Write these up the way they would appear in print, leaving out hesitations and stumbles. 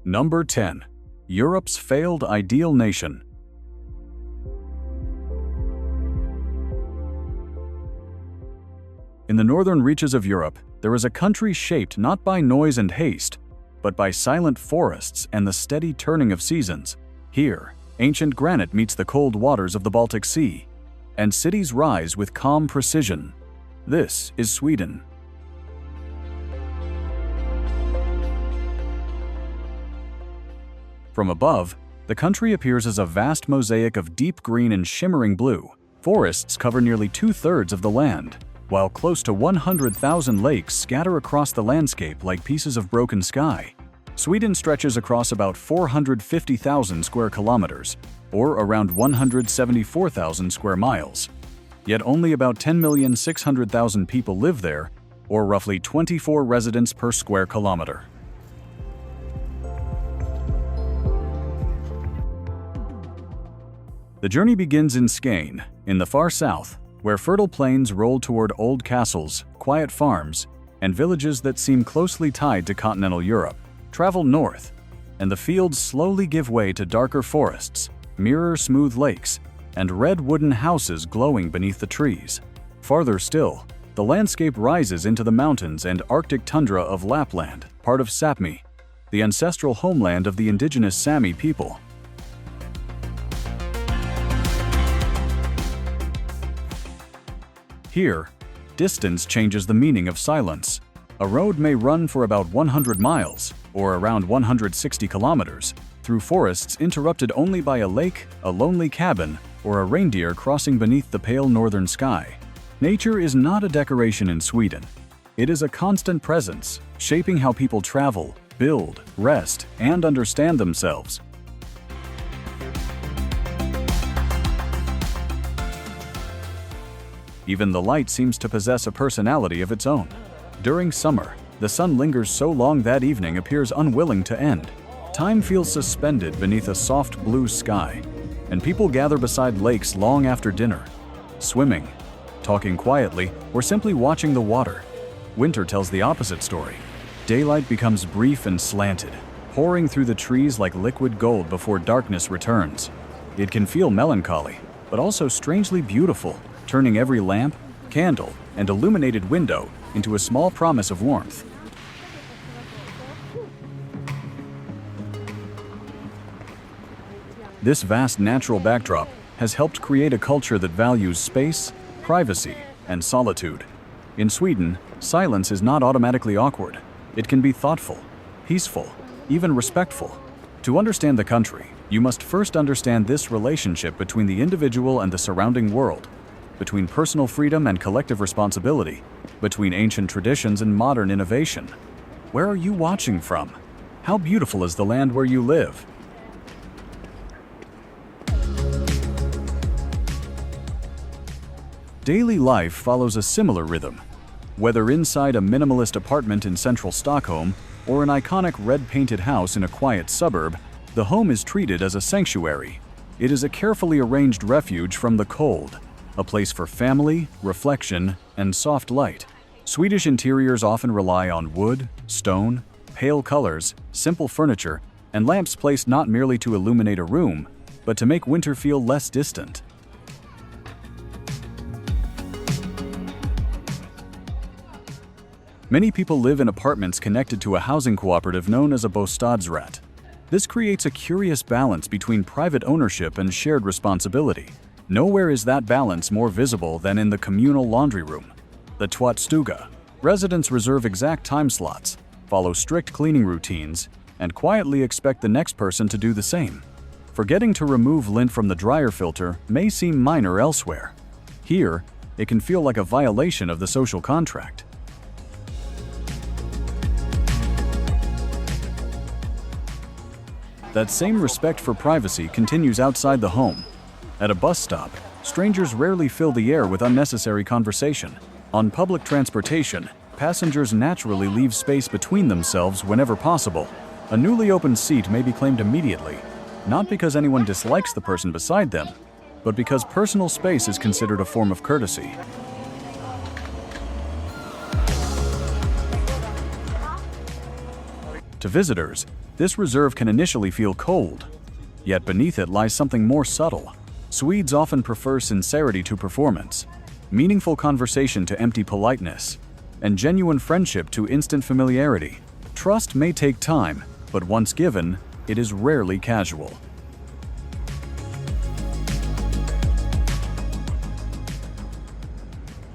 Number 10. Europe's failed ideal nation. In the northern reaches of Europe, there is a country shaped not by noise and haste, but by silent forests and the steady turning of seasons. Here, ancient granite meets the cold waters of the Baltic Sea, and cities rise with calm precision. This is Sweden. From above, the country appears as a vast mosaic of deep green and shimmering blue. Forests cover nearly 2/3 of the land, while close to 100,000 lakes scatter across the landscape like pieces of broken sky. Sweden stretches across about 450,000 square kilometers, or around 174,000 square miles. Yet only about 10,600,000 people live there, or roughly 24 residents per square kilometer. The journey begins in Skane, in the far south, where fertile plains roll toward old castles, quiet farms, and villages that seem closely tied to continental Europe. Travel north, and the fields slowly give way to darker forests, mirror-smooth lakes, and red wooden houses glowing beneath the trees. Farther still, the landscape rises into the mountains and Arctic tundra of Lapland, part of Sapmi, the ancestral homeland of the indigenous Sami people. Here, distance changes the meaning of silence. A road may run for about 100 miles, or around 160 kilometers, through forests interrupted only by a lake, a lonely cabin, or a reindeer crossing beneath the pale northern sky. Nature is not a decoration in Sweden. It is a constant presence, shaping how people travel, build, rest, and understand themselves. Even the light seems to possess a personality of its own. During summer, the sun lingers so long that evening appears unwilling to end. Time feels suspended beneath a soft blue sky, and people gather beside lakes long after dinner, swimming, talking quietly, or simply watching the water. Winter tells the opposite story. Daylight becomes brief and slanted, pouring through the trees like liquid gold before darkness returns. It can feel melancholy, but also strangely beautiful, turning every lamp, candle, and illuminated window into a small promise of warmth. This vast natural backdrop has helped create a culture that values space, privacy, and solitude. In Sweden, silence is not automatically awkward. It can be thoughtful, peaceful, even respectful. To understand the country, you must first understand this relationship between the individual and the surrounding world, between personal freedom and collective responsibility, between ancient traditions and modern innovation. Where are you watching from? How beautiful is the land where you live? Daily life follows a similar rhythm. Whether inside a minimalist apartment in central Stockholm or an iconic red-painted house in a quiet suburb, the home is treated as a sanctuary. It is a carefully arranged refuge from the cold, a place for family, reflection, and soft light. Swedish interiors often rely on wood, stone, pale colors, simple furniture, and lamps placed not merely to illuminate a room, but to make winter feel less distant. Many people live in apartments connected to a housing cooperative known as a bostadsrätt. This creates a curious balance between private ownership and shared responsibility. Nowhere is that balance more visible than in the communal laundry room, the tvättstuga. Residents reserve exact time slots, follow strict cleaning routines, and quietly expect the next person to do the same. Forgetting to remove lint from the dryer filter may seem minor elsewhere. Here, it can feel like a violation of the social contract. That same respect for privacy continues outside the home. At a bus stop, strangers rarely fill the air with unnecessary conversation. On public transportation, passengers naturally leave space between themselves whenever possible. A newly opened seat may be claimed immediately, not because anyone dislikes the person beside them, but because personal space is considered a form of courtesy. To visitors, This reserve can initially feel cold, yet beneath it lies something more subtle. Swedes often prefer sincerity to performance, meaningful conversation to empty politeness, and genuine friendship to instant familiarity. Trust may take time, but once given, it is rarely casual.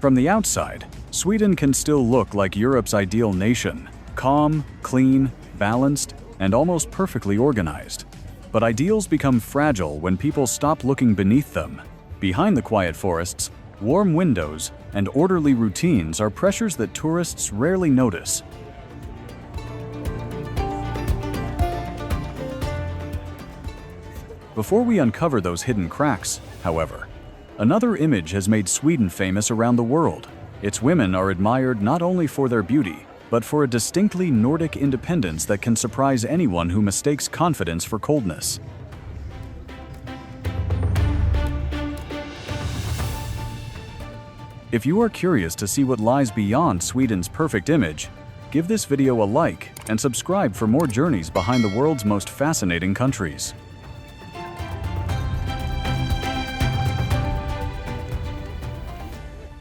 From the outside, Sweden can still look like Europe's ideal nation, calm, clean, balanced, and almost perfectly organized. But ideals become fragile when people stop looking beneath them. Behind the quiet forests, warm windows, and orderly routines are pressures that tourists rarely notice. Before we uncover those hidden cracks, however, another image has made Sweden famous around the world. Its women are admired not only for their beauty, but for a distinctly Nordic independence that can surprise anyone who mistakes confidence for coldness. If you are curious to see what lies beyond Sweden's perfect image, give this video a like and subscribe for more journeys behind the world's most fascinating countries.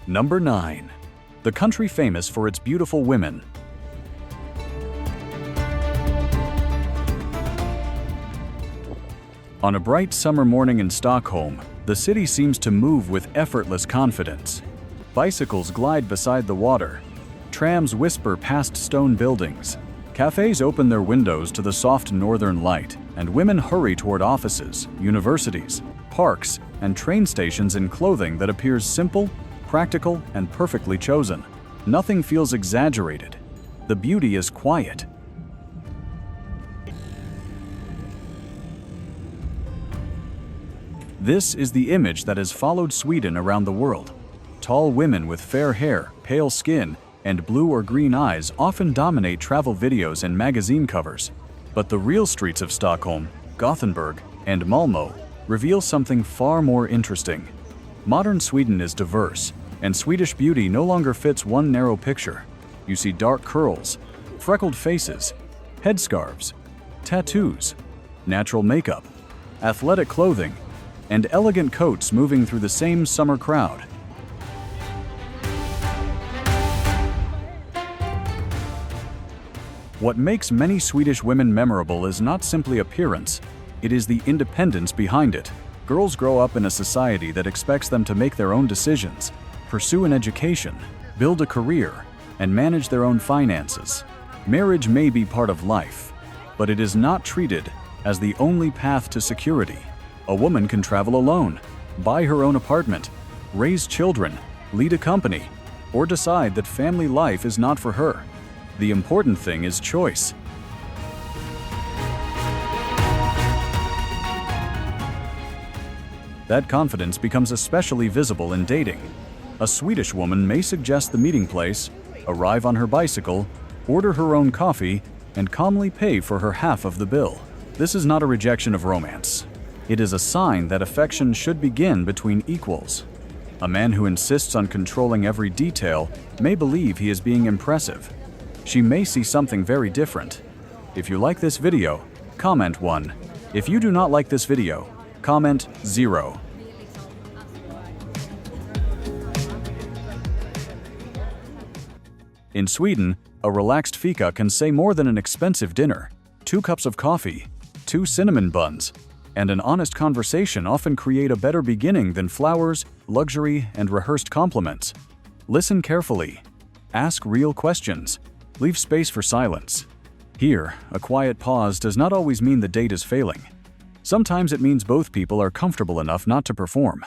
Number 9. The country famous for its beautiful women. On a bright summer morning in Stockholm, the city seems to move with effortless confidence. Bicycles glide beside the water, trams whisper past stone buildings, cafes open their windows to the soft northern light, and women hurry toward offices, universities, parks, and train stations in clothing that appears simple, practical, and perfectly chosen. Nothing feels exaggerated. The beauty is quiet. This is the image that has followed Sweden around the world. Tall women with fair hair, pale skin, and blue or green eyes often dominate travel videos and magazine covers. But the real streets of Stockholm, Gothenburg, and Malmö reveal something far more interesting. Modern Sweden is diverse, and Swedish beauty no longer fits one narrow picture. You see dark curls, freckled faces, headscarves, tattoos, natural makeup, athletic clothing, and elegant coats moving through the same summer crowd. What makes many Swedish women memorable is not simply appearance, it is the independence behind it. Girls grow up in a society that expects them to make their own decisions, pursue an education, build a career, and manage their own finances. Marriage may be part of life, but it is not treated as the only path to security. A woman can travel alone, buy her own apartment, raise children, lead a company, or decide that family life is not for her. The important thing is choice. That confidence becomes especially visible in dating. A Swedish woman may suggest the meeting place, arrive on her bicycle, order her own coffee, and calmly pay for her half of the bill. This is not a rejection of romance. It is a sign that affection should begin between equals. A man who insists on controlling every detail may believe he is being impressive. She may see something very different. If you like this video, comment 1. If you do not like this video, comment 0. In Sweden, a relaxed fika can say more than an expensive dinner. 2 cups of coffee, 2 cinnamon buns, and an honest conversation often create a better beginning than flowers, luxury, and rehearsed compliments. Listen carefully. Ask real questions. Leave space for silence. Here, a quiet pause does not always mean the date is failing. Sometimes it means both people are comfortable enough not to perform.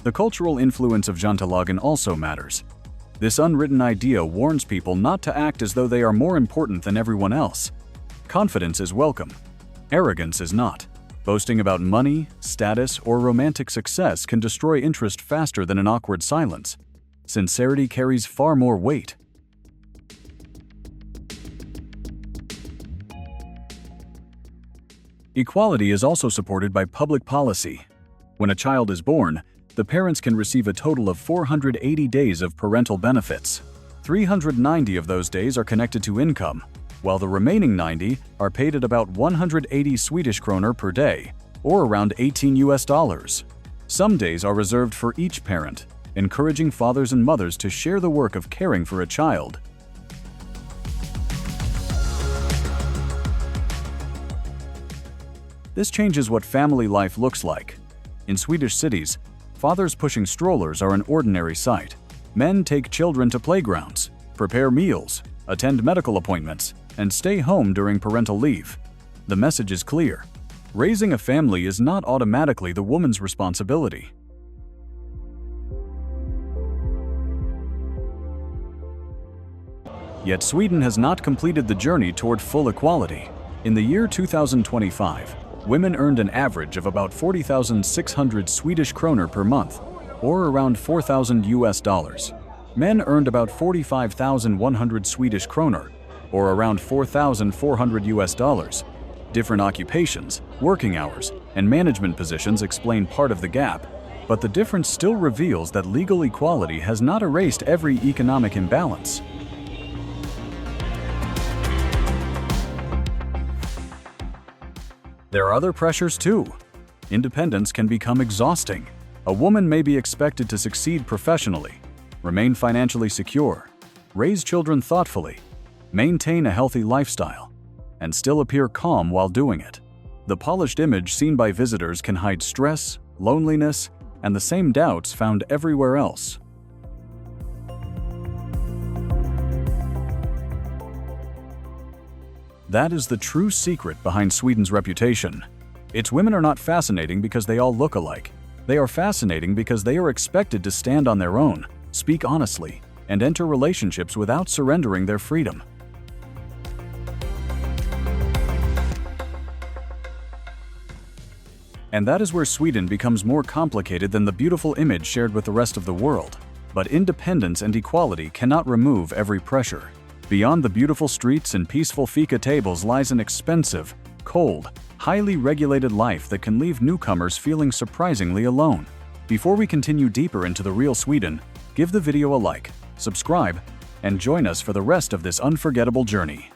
The cultural influence of jantelagen also matters. This unwritten idea warns people not to act as though they are more important than everyone else. Confidence is welcome. Arrogance is not. Boasting about money, status, or romantic success can destroy interest faster than an awkward silence. Sincerity carries far more weight. Equality is also supported by public policy. When a child is born, The parents can receive a total of 480 days of parental benefits. 390 of those days are connected to income, while the remaining 90 are paid at about 180 Swedish kroner per day, or around $18. Some days are reserved for each parent, encouraging fathers and mothers to share the work of caring for a child. This changes what family life looks like. In Swedish cities, fathers pushing strollers are an ordinary sight. Men take children to playgrounds, prepare meals, attend medical appointments, and stay home during parental leave. The message is clear. Raising a family is not automatically the woman's responsibility. Yet Sweden has not completed the journey toward full equality. In the year 2025, women earned an average of about 40,600 Swedish kroner per month, or around $4,000. Men earned about 45,100 Swedish kroner, or around $4,400. Different occupations, working hours, and management positions explain part of the gap, but the difference still reveals that legal equality has not erased every economic imbalance. There are other pressures too. Independence can become exhausting. A woman may be expected to succeed professionally, remain financially secure, raise children thoughtfully, maintain a healthy lifestyle, and still appear calm while doing it. The polished image seen by visitors can hide stress, loneliness, and the same doubts found everywhere else. That is the true secret behind Sweden's reputation. Its women are not fascinating because they all look alike. They are fascinating because they are expected to stand on their own, speak honestly, and enter relationships without surrendering their freedom. And that is where Sweden becomes more complicated than the beautiful image shared with the rest of the world. But independence and equality cannot remove every pressure. Beyond the beautiful streets and peaceful fika tables lies an expensive, cold, highly regulated life that can leave newcomers feeling surprisingly alone. Before we continue deeper into the real Sweden, give the video a like, subscribe, and join us for the rest of this unforgettable journey.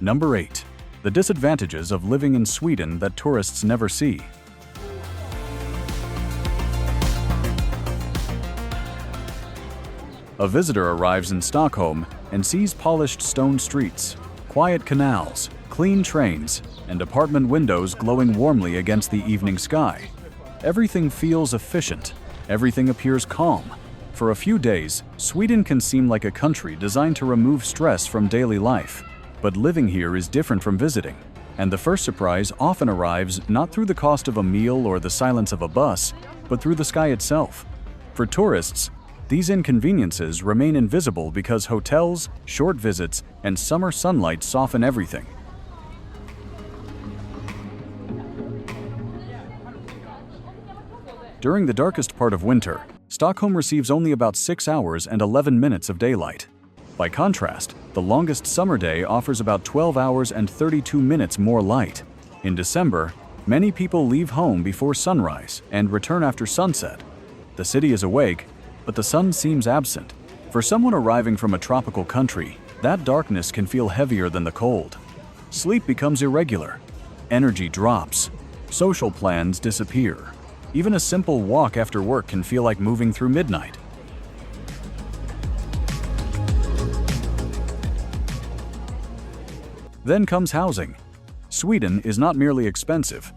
Number 8. The disadvantages of living in Sweden that tourists never see. A visitor arrives in Stockholm and sees polished stone streets, quiet canals, clean trains, and apartment windows glowing warmly against the evening sky. Everything feels efficient. Everything appears calm. For a few days, Sweden can seem like a country designed to remove stress from daily life. But living here is different from visiting, and the first surprise often arrives not through the cost of a meal or the silence of a bus, but through the sky itself. For tourists, these inconveniences remain invisible because hotels, short visits, and summer sunlight soften everything. During the darkest part of winter, Stockholm receives only about 6 hours and 11 minutes of daylight. By contrast, the longest summer day offers about 12 hours and 32 minutes more light. In December, many people leave home before sunrise and return after sunset. The city is awake, but the sun seems absent. For someone arriving from a tropical country, that darkness can feel heavier than the cold. Sleep becomes irregular. Energy drops. Social plans disappear. Even a simple walk after work can feel like moving through midnight. Then comes housing. Sweden is not merely expensive,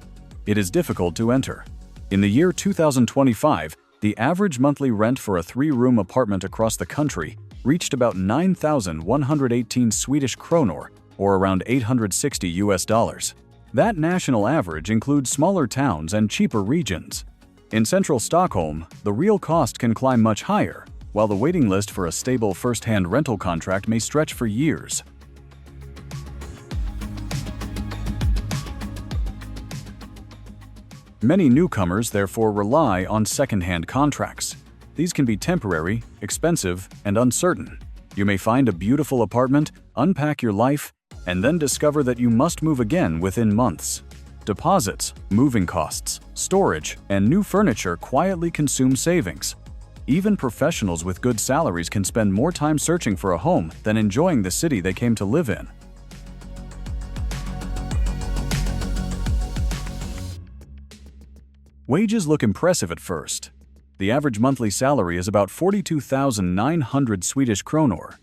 it is difficult to enter. In the year 2025, the average monthly rent for a 3-room apartment across the country reached about 9,118 Swedish kronor, or around $860. That national average includes smaller towns and cheaper regions. In central Stockholm, the real cost can climb much higher, while the waiting list for a stable first-hand rental contract may stretch for years. Many newcomers therefore rely on second-hand contracts. These can be temporary, expensive, and uncertain. You may find a beautiful apartment, unpack your life, and then discover that you must move again within months. Deposits, moving costs, storage, and new furniture quietly consume savings. Even professionals with good salaries can spend more time searching for a home than enjoying the city they came to live in. Wages look impressive at first. The average monthly salary is about 42,900 Swedish kronor,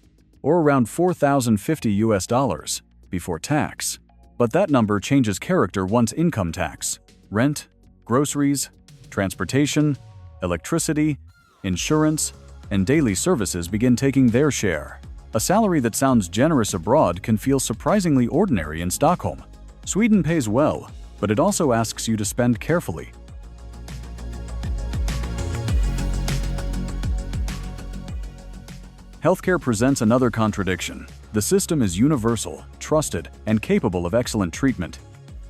or around $4,050 before tax. But that number changes character once income tax, rent, groceries, transportation, electricity, insurance, and daily services begin taking their share. A salary that sounds generous abroad can feel surprisingly ordinary in Stockholm. Sweden pays well, but it also asks you to spend carefully. Healthcare presents another contradiction. The system is universal, trusted, and capable of excellent treatment.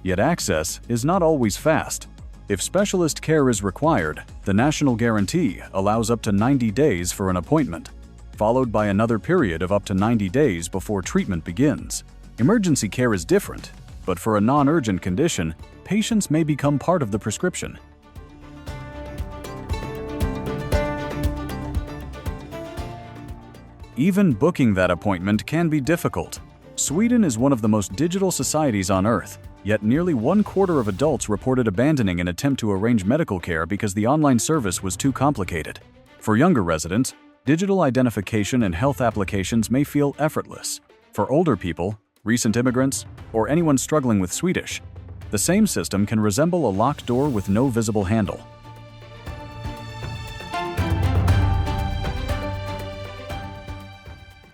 Yet access is not always fast. If specialist care is required, the national guarantee allows up to 90 days for an appointment, followed by another period of up to 90 days before treatment begins. Emergency care is different, but for a non-urgent condition, patients may become part of the prescription. Even booking that appointment can be difficult. Sweden is one of the most digital societies on Earth, yet nearly 1/4 of adults reported abandoning an attempt to arrange medical care because the online service was too complicated. For younger residents, digital identification and health applications may feel effortless. For older people, recent immigrants, or anyone struggling with Swedish, the same system can resemble a locked door with no visible handle.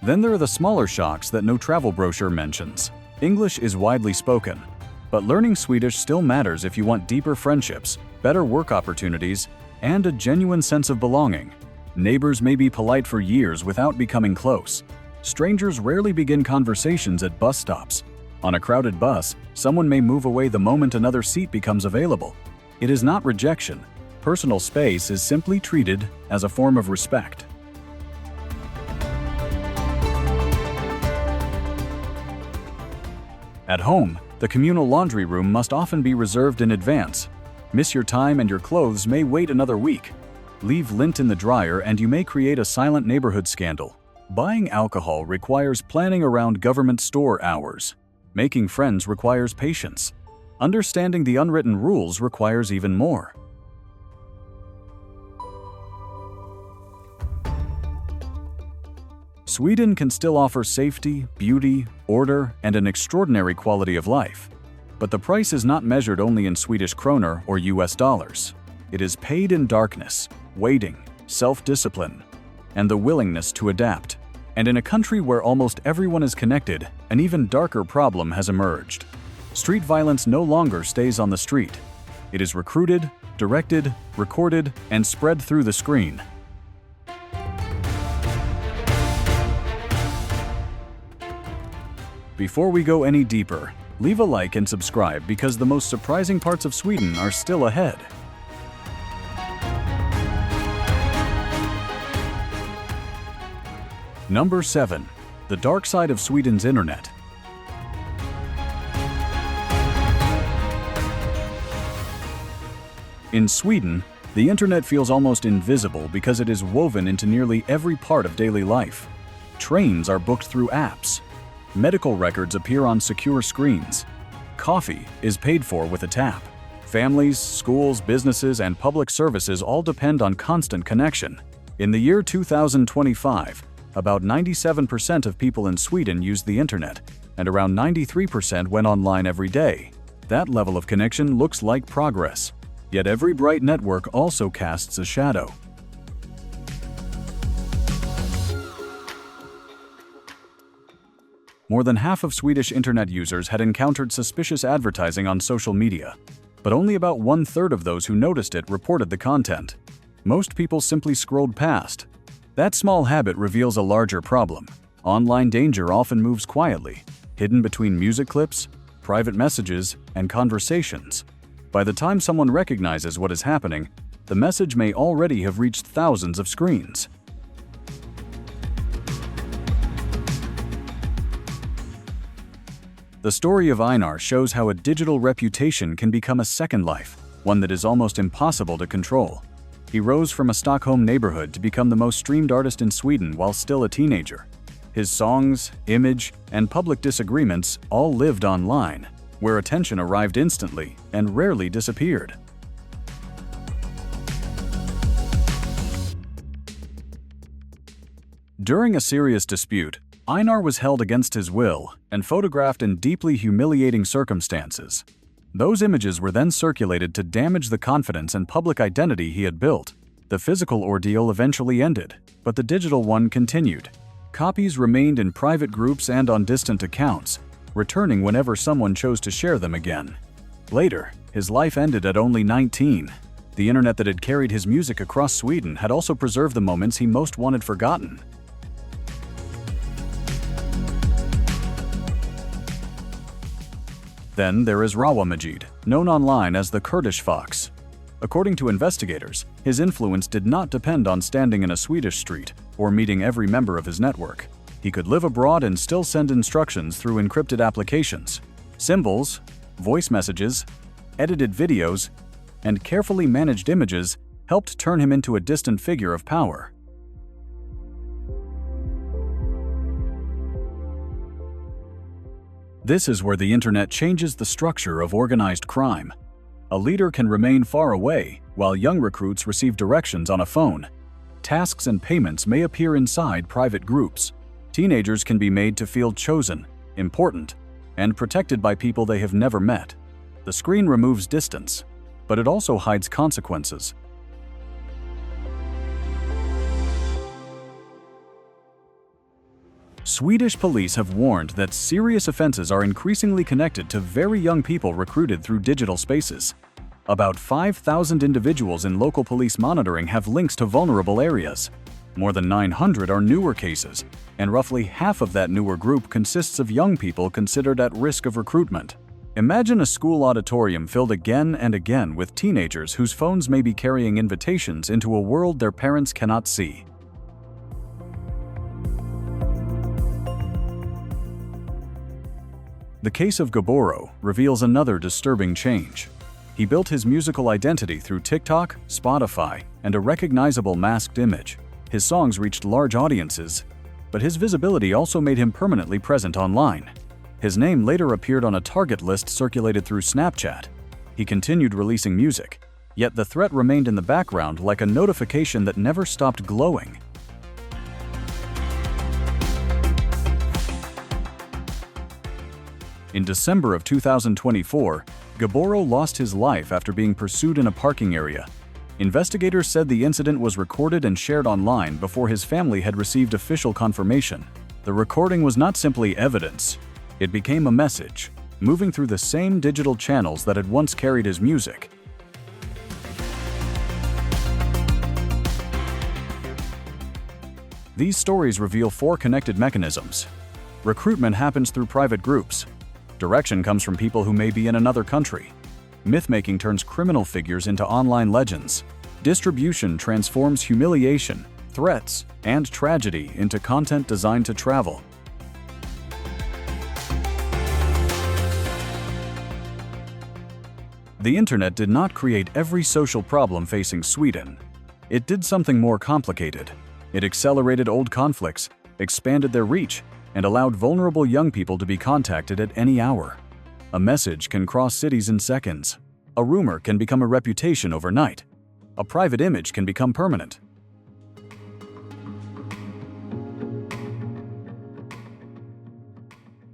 Then there are the smaller shocks that no travel brochure mentions. English is widely spoken, but learning Swedish still matters if you want deeper friendships, better work opportunities, and a genuine sense of belonging. Neighbors may be polite for years without becoming close. Strangers rarely begin conversations at bus stops. On a crowded bus, someone may move away the moment another seat becomes available. It is not rejection. Personal space is simply treated as a form of respect. At home, the communal laundry room must often be reserved in advance. Miss your time and your clothes may wait another week. Leave lint in the dryer and you may create a silent neighborhood scandal. Buying alcohol requires planning around government store hours. Making friends requires patience. Understanding the unwritten rules requires even more. Sweden can still offer safety, beauty, order, and an extraordinary quality of life. But the price is not measured only in Swedish kronor or US dollars. It is paid in darkness, waiting, self-discipline, and the willingness to adapt. And in a country where almost everyone is connected, an even darker problem has emerged. Street violence no longer stays on the street. It is recruited, directed, recorded, and spread through the screen. Before we go any deeper, leave a like and subscribe because the most surprising parts of Sweden are still ahead. Number 7. The dark side of Sweden's internet. In Sweden, the internet feels almost invisible because it is woven into nearly every part of daily life. Trains are booked through apps. Medical records appear on secure screens. Coffee is paid for with a tap. Families, schools, businesses, and public services all depend on constant connection. In the year 2025, about 97% of people in Sweden use the internet, and around 93% went online every day. That level of connection looks like progress. Yet every bright network also casts a shadow. More than half of Swedish internet users had encountered suspicious advertising on social media, but only about 1/3 of those who noticed it reported the content. Most people simply scrolled past. That small habit reveals a larger problem. Online danger often moves quietly, hidden between music clips, private messages, and conversations. By the time someone recognizes what is happening, the message may already have reached thousands of screens. The story of Einar shows how a digital reputation can become a second life, one that is almost impossible to control. He rose from a Stockholm neighborhood to become the most streamed artist in Sweden while still a teenager. His songs, image, and public disagreements all lived online, where attention arrived instantly and rarely disappeared. During a serious dispute, Einar was held against his will and photographed in deeply humiliating circumstances. Those images were then circulated to damage the confidence and public identity he had built. The physical ordeal eventually ended, but the digital one continued. Copies remained in private groups and on distant accounts, returning whenever someone chose to share them again. Later, his life ended at only 19. The internet that had carried his music across Sweden had also preserved the moments he most wanted forgotten. Then there is Rawamajid, known online as the Kurdish Fox. According to investigators, his influence did not depend on standing in a Swedish street or meeting every member of his network. He could live abroad and still send instructions through encrypted applications. Symbols, voice messages, edited videos, and carefully managed images helped turn him into a distant figure of power. This is where the internet changes the structure of organized crime. A leader can remain far away, while young recruits receive directions on a phone. Tasks and payments may appear inside private groups. Teenagers can be made to feel chosen, important, and protected by people they have never met. The screen removes distance, but it also hides consequences. Swedish police have warned that serious offenses are increasingly connected to very young people recruited through digital spaces. About 5,000 individuals in local police monitoring have links to vulnerable areas. More than 900 are newer cases, and roughly half of that newer group consists of young people considered at risk of recruitment. Imagine a school auditorium filled again and again with teenagers whose phones may be carrying invitations into a world their parents cannot see. The case of Gaboro reveals another disturbing change. He built his musical identity through TikTok, Spotify, and a recognizable masked image. His songs reached large audiences, but his visibility also made him permanently present online. His name later appeared on a target list circulated through Snapchat. He continued releasing music, yet the threat remained in the background like a notification that never stopped glowing. In December of 2024, Gaboro lost his life after being pursued in a parking area. Investigators said the incident was recorded and shared online before his family had received official confirmation. The recording was not simply evidence. It became a message, moving through the same digital channels that had once carried his music. These stories reveal four connected mechanisms. Recruitment happens through private groups. Direction comes from people who may be in another country. Myth-making turns criminal figures into online legends. Distribution transforms humiliation, threats, and tragedy into content designed to travel. The internet did not create every social problem facing Sweden. It did something more complicated. It accelerated old conflicts, expanded their reach, and allowed vulnerable young people to be contacted at any hour. A message can cross cities in seconds. A rumor can become a reputation overnight. A private image can become permanent.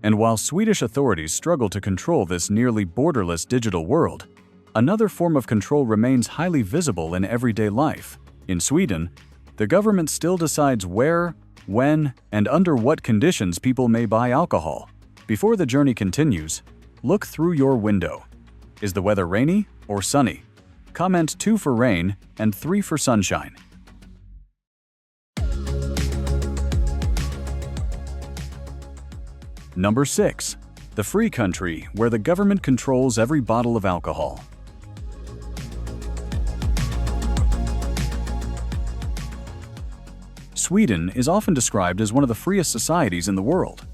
And while Swedish authorities struggle to control this nearly borderless digital world, another form of control remains highly visible in everyday life. In Sweden, the government still decides where, when, and under what conditions people may buy alcohol. Before the journey continues, look through your window. Is the weather rainy or sunny? Comment 2 for rain and 3 for sunshine. Number 6. The free country where the government controls every bottle of alcohol. Sweden is often described as one of the freest societies in the world.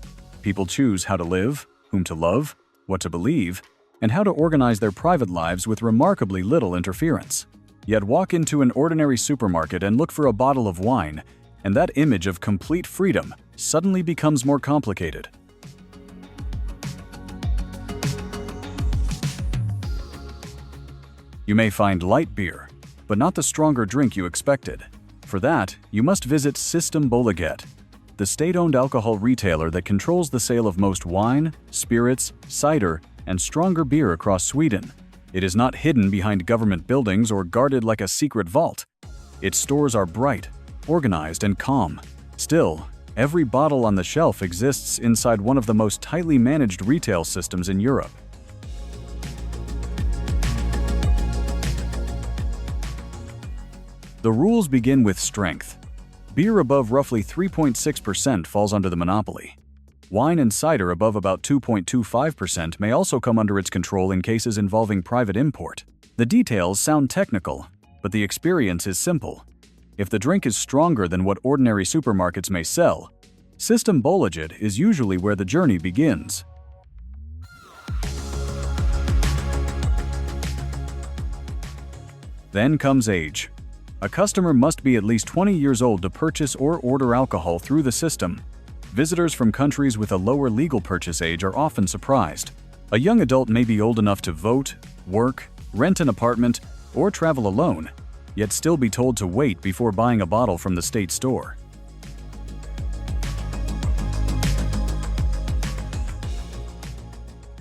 People choose how to live, whom to love, what to believe, and how to organize their private lives with remarkably little interference. Yet walk into an ordinary supermarket and look for a bottle of wine, and that image of complete freedom suddenly becomes more complicated. You may find light beer, but not the stronger drink you expected. For that, you must visit Systembolaget, the state-owned alcohol retailer that controls the sale of most wine, spirits, cider, and stronger beer across Sweden. It is not hidden behind government buildings or guarded like a secret vault. Its stores are bright, organized, and calm. Still, every bottle on the shelf exists inside one of the most tightly managed retail systems in Europe. The rules begin with strength. Beer above roughly 3.6% falls under the monopoly. Wine and cider above about 2.25% may also come under its control in cases involving private import. The details sound technical, but the experience is simple. If the drink is stronger than what ordinary supermarkets may sell, Systembolaget is usually where the journey begins. Then comes age. A customer must be at least 20 years old to purchase or order alcohol through the system. Visitors from countries with a lower legal purchase age are often surprised. A young adult may be old enough to vote, work, rent an apartment, or travel alone, yet still be told to wait before buying a bottle from the state store.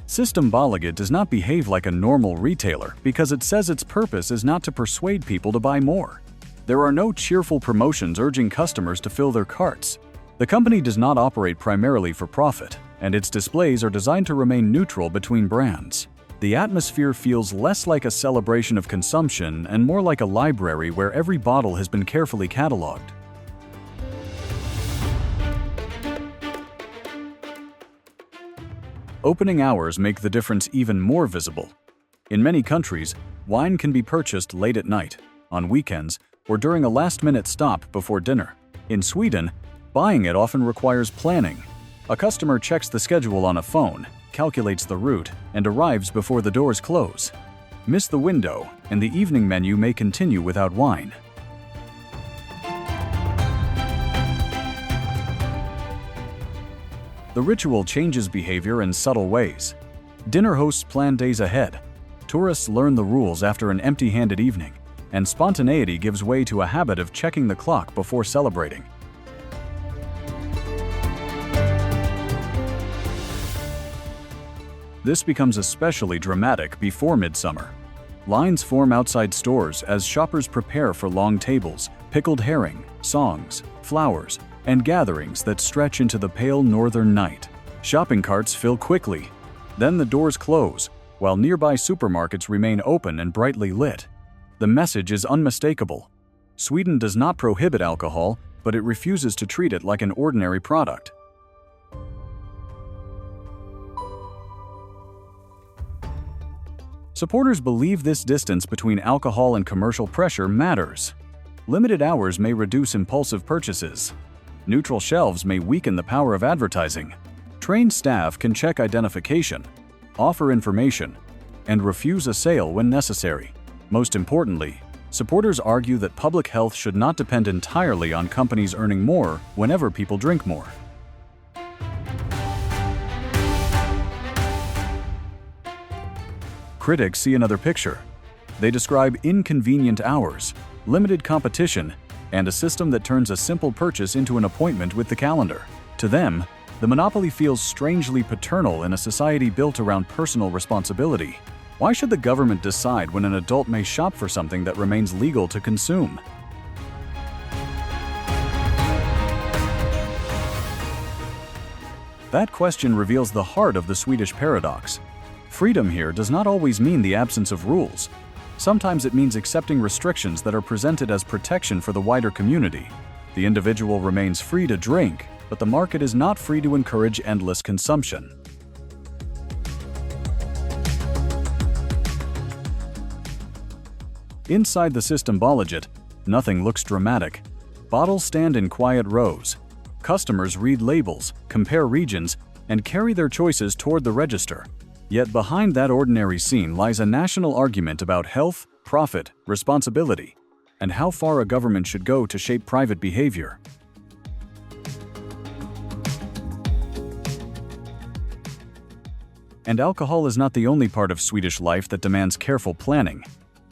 Systembolaget does not behave like a normal retailer because it says its purpose is not to persuade people to buy more. There are no cheerful promotions urging customers to fill their carts. The company does not operate primarily for profit, and its displays are designed to remain neutral between brands. The atmosphere feels less like a celebration of consumption and more like a library where every bottle has been carefully cataloged. Opening hours make the difference even more visible. In many countries, wine can be purchased late at night, on weekends, or during a last-minute stop before dinner. In Sweden, buying it often requires planning. A customer checks the schedule on a phone, calculates the route, and arrives before the doors close. Miss the window, and the evening menu may continue without wine. The ritual changes behavior in subtle ways. Dinner hosts plan days ahead. Tourists learn the rules after an empty-handed evening, and spontaneity gives way to a habit of checking the clock before celebrating. This becomes especially dramatic before midsummer. Lines form outside stores as shoppers prepare for long tables, pickled herring, songs, flowers, and gatherings that stretch into the pale northern night. Shopping carts fill quickly. Then the doors close, while nearby supermarkets remain open and brightly lit. The message is unmistakable. Sweden does not prohibit alcohol, but it refuses to treat it like an ordinary product. Supporters believe this distance between alcohol and commercial pressure matters. Limited hours may reduce impulsive purchases. Neutral shelves may weaken the power of advertising. Trained staff can check identification, offer information, and refuse a sale when necessary. Most importantly, supporters argue that public health should not depend entirely on companies earning more whenever people drink more. Critics see another picture. They describe inconvenient hours, limited competition, and a system that turns a simple purchase into an appointment with the calendar. To them, the monopoly feels strangely paternal in a society built around personal responsibility. Why should the government decide when an adult may shop for something that remains legal to consume? That question reveals the heart of the Swedish paradox. Freedom here does not always mean the absence of rules. Sometimes it means accepting restrictions that are presented as protection for the wider community. The individual remains free to drink, but the market is not free to encourage endless consumption. Inside the Systembolaget, nothing looks dramatic. Bottles stand in quiet rows. Customers read labels, compare regions, and carry their choices toward the register. Yet behind that ordinary scene lies a national argument about health, profit, responsibility, and how far a government should go to shape private behavior. And alcohol is not the only part of Swedish life that demands careful planning.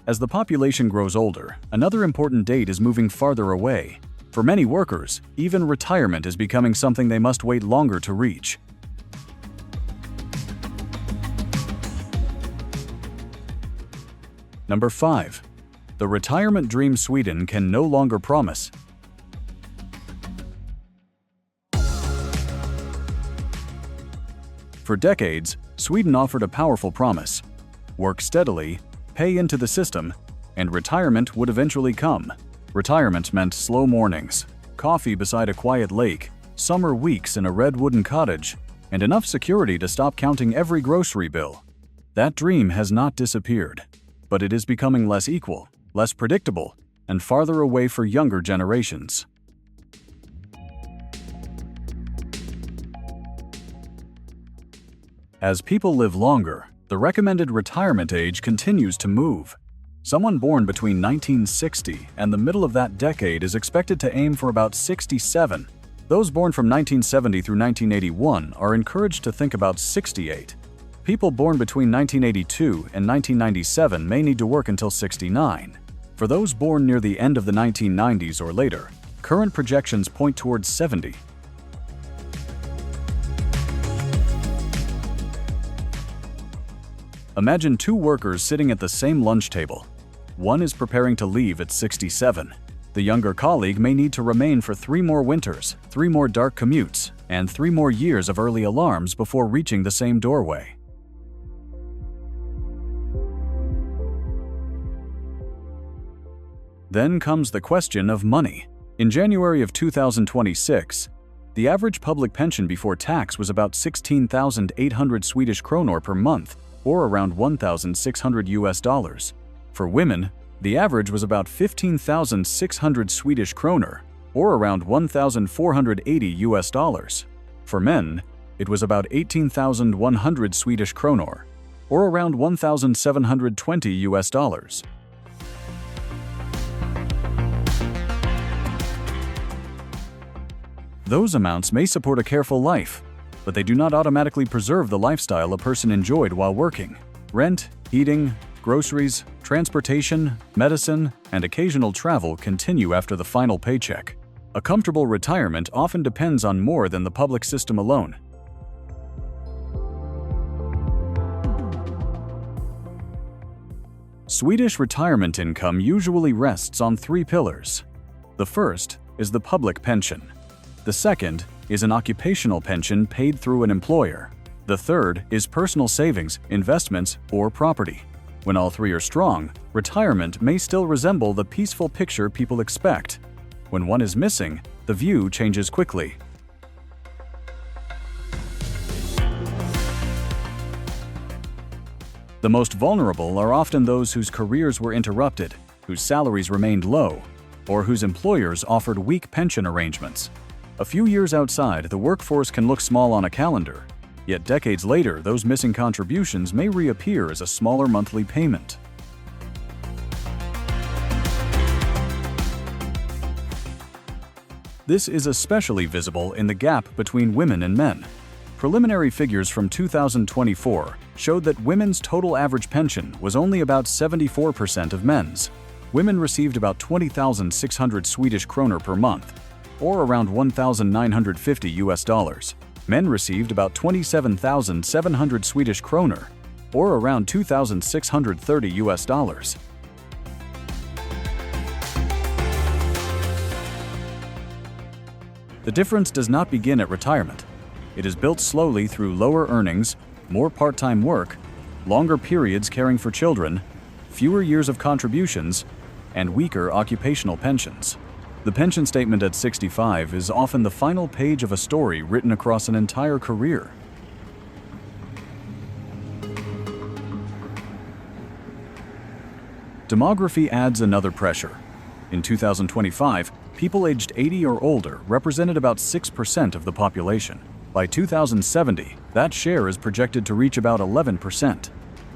As the population grows older, another important date is moving farther away. For many workers, even retirement is becoming something they must wait longer to reach. Number 5. The retirement dream Sweden can no longer promise. For decades, Sweden offered a powerful promise: work steadily, pay into the system, and retirement would eventually come. Retirement meant slow mornings, coffee beside a quiet lake, summer weeks in a red wooden cottage, and enough security to stop counting every grocery bill. That dream has not disappeared, but it is becoming less equal, less predictable, and farther away for younger generations. As people live longer, the recommended retirement age continues to move. Someone born between 1960 and the middle of that decade is expected to aim for about 67. Those born from 1970 through 1981 are encouraged to think about 68. People born between 1982 and 1997 may need to work until 69. For those born near the end of the 1990s or later, current projections point towards 70. Imagine two workers sitting at the same lunch table. One is preparing to leave at 67. The younger colleague may need to remain for 3 more winters, 3 more dark commutes, and 3 more years of early alarms before reaching the same doorway. Then comes the question of money. In January of 2026, the average public pension before tax was about 16,800 Swedish kronor per month, or around $1,600. For women, the average was about 15,600 Swedish kronor, or around $1,480. For men, it was about 18,100 Swedish kronor, or around $1,720. Those amounts may support a careful life, but they do not automatically preserve the lifestyle a person enjoyed while working. Rent, heating, groceries, transportation, medicine, and occasional travel continue after the final paycheck. A comfortable retirement often depends on more than the public system alone. Swedish retirement income usually rests on 3 pillars. The first is the public pension. The second is an occupational pension paid through an employer. The third is personal savings, investments, or property. When all 3 are strong, retirement may still resemble the peaceful picture people expect. When one is missing, the view changes quickly. The most vulnerable are often those whose careers were interrupted, whose salaries remained low, or whose employers offered weak pension arrangements. A few years outside, the workforce can look small on a calendar, yet decades later, those missing contributions may reappear as a smaller monthly payment. This is especially visible in the gap between women and men. Preliminary figures from 2024 showed that women's total average pension was only about 74% of men's. Women received about 20,600 Swedish kronor per month, or around $1,950. Men received about 27,700 Swedish kronor, or around $2,630. The difference does not begin at retirement. It is built slowly through lower earnings, more part-time work, longer periods caring for children, fewer years of contributions, and weaker occupational pensions. The pension statement at 65 is often the final page of a story written across an entire career. Demography adds another pressure. In 2025, people aged 80 or older represented about 6% of the population. By 2070, that share is projected to reach about 11%.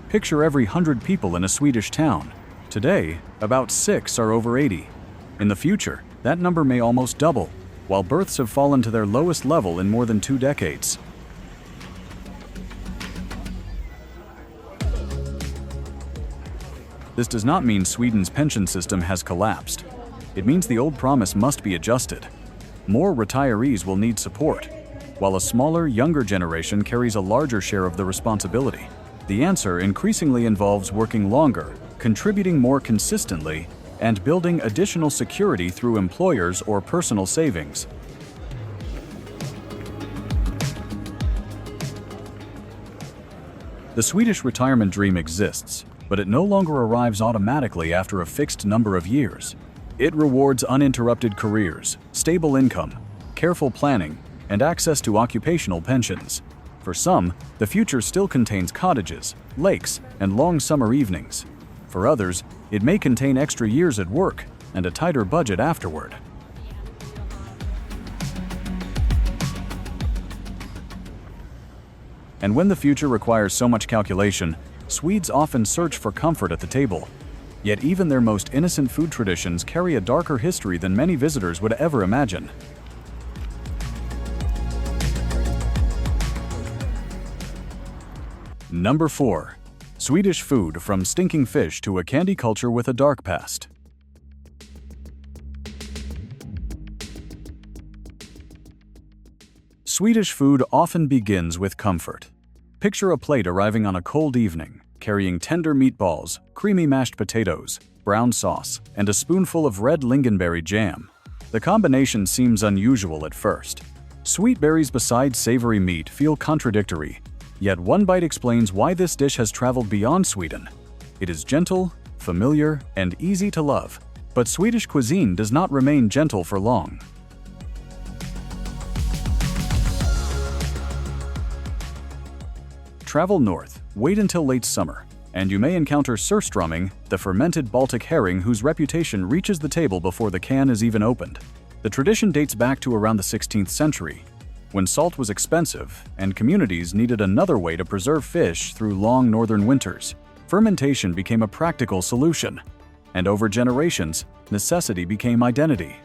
Picture every 100 people in a Swedish town. Today, about 6 are over 80. In the future, that number may almost double, while births have fallen to their lowest level in more than 2 decades. This does not mean Sweden's pension system has collapsed. It means the old promise must be adjusted. More retirees will need support, while a smaller, younger generation carries a larger share of the responsibility. The answer increasingly involves working longer, contributing more consistently, and building additional security through employers or personal savings. The Swedish retirement dream exists, but it no longer arrives automatically after a fixed number of years. It rewards uninterrupted careers, stable income, careful planning, and access to occupational pensions. For some, the future still contains cottages, lakes, and long summer evenings. For others, it may contain extra years at work and a tighter budget afterward. And when the future requires so much calculation, Swedes often search for comfort at the table. Yet even their most innocent food traditions carry a darker history than many visitors would ever imagine. Number 4. Swedish food, from stinking fish to a candy culture with a dark past. Swedish food often begins with comfort. Picture a plate arriving on a cold evening, carrying tender meatballs, creamy mashed potatoes, brown sauce, and a spoonful of red lingonberry jam. The combination seems unusual at first. Sweet berries beside savory meat feel contradictory, yet one bite explains why this dish has traveled beyond Sweden. It is gentle, familiar, and easy to love. But Swedish cuisine does not remain gentle for long. Travel north, wait until late summer, and you may encounter surströmming, the fermented Baltic herring whose reputation reaches the table before the can is even opened. The tradition dates back to around the 16th century, when salt was expensive and communities needed another way to preserve fish through long northern winters. Fermentation became a practical solution, and over generations, necessity became identity.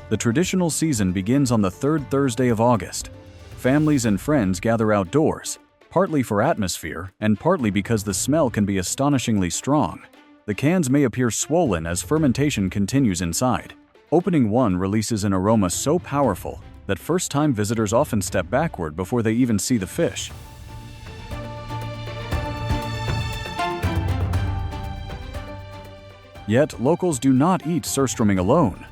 The traditional season begins on the third Thursday of August. Families and friends gather outdoors, partly for atmosphere and partly because the smell can be astonishingly strong. The cans may appear swollen as fermentation continues inside. Opening one releases an aroma so powerful that first-time visitors often step backward before they even see the fish. Yet, locals do not eat surströmming alone.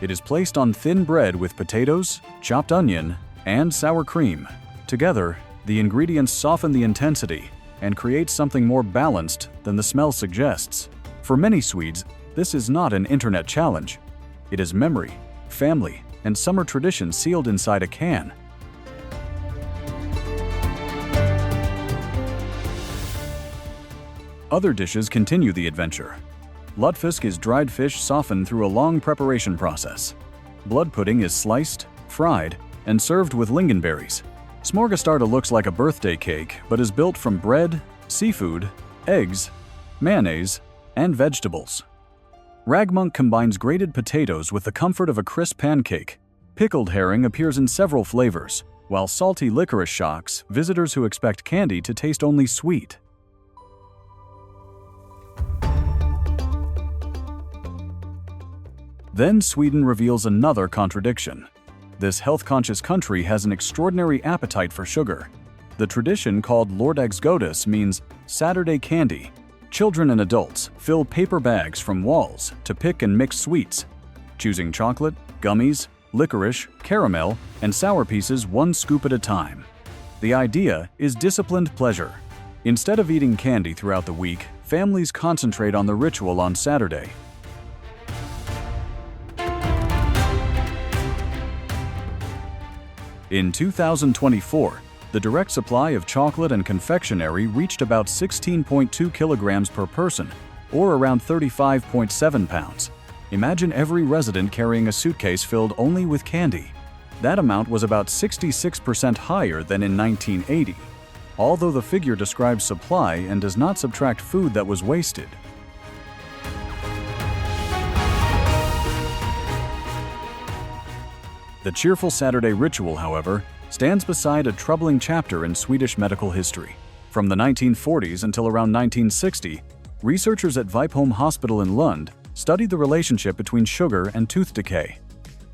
It is placed on thin bread with potatoes, chopped onion, and sour cream. Together, the ingredients soften the intensity and create something more balanced than the smell suggests. For many Swedes, this is not an internet challenge. It is memory, family, and summer tradition sealed inside a can. Other dishes continue the adventure. Lutfisk is dried fish softened through a long preparation process. Blood pudding is sliced, fried, and served with lingonberries. Smorgastarta looks like a birthday cake, but is built from bread, seafood, eggs, mayonnaise, and vegetables. Ragmunk combines grated potatoes with the comfort of a crisp pancake. Pickled herring appears in several flavors, while salty licorice shocks visitors who expect candy to taste only sweet. Then Sweden reveals another contradiction. This health-conscious country has an extraordinary appetite for sugar. The tradition called lördagsgodis means Saturday candy. Children and adults fill paper bags from walls to pick and mix sweets, choosing chocolate, gummies, licorice, caramel, and sour pieces one scoop at a time. The idea is disciplined pleasure. Instead of eating candy throughout the week, families concentrate on the ritual on Saturday. In 2024, the direct supply of chocolate and confectionery reached about 16.2 kilograms per person, or around 35.7 pounds. Imagine every resident carrying a suitcase filled only with candy. That amount was about 66% higher than in 1980, although the figure describes supply and does not subtract food that was wasted. The cheerful Saturday ritual, however, stands beside a troubling chapter in Swedish medical history. From the 1940s until around 1960, researchers at Vipholm Hospital in Lund studied the relationship between sugar and tooth decay.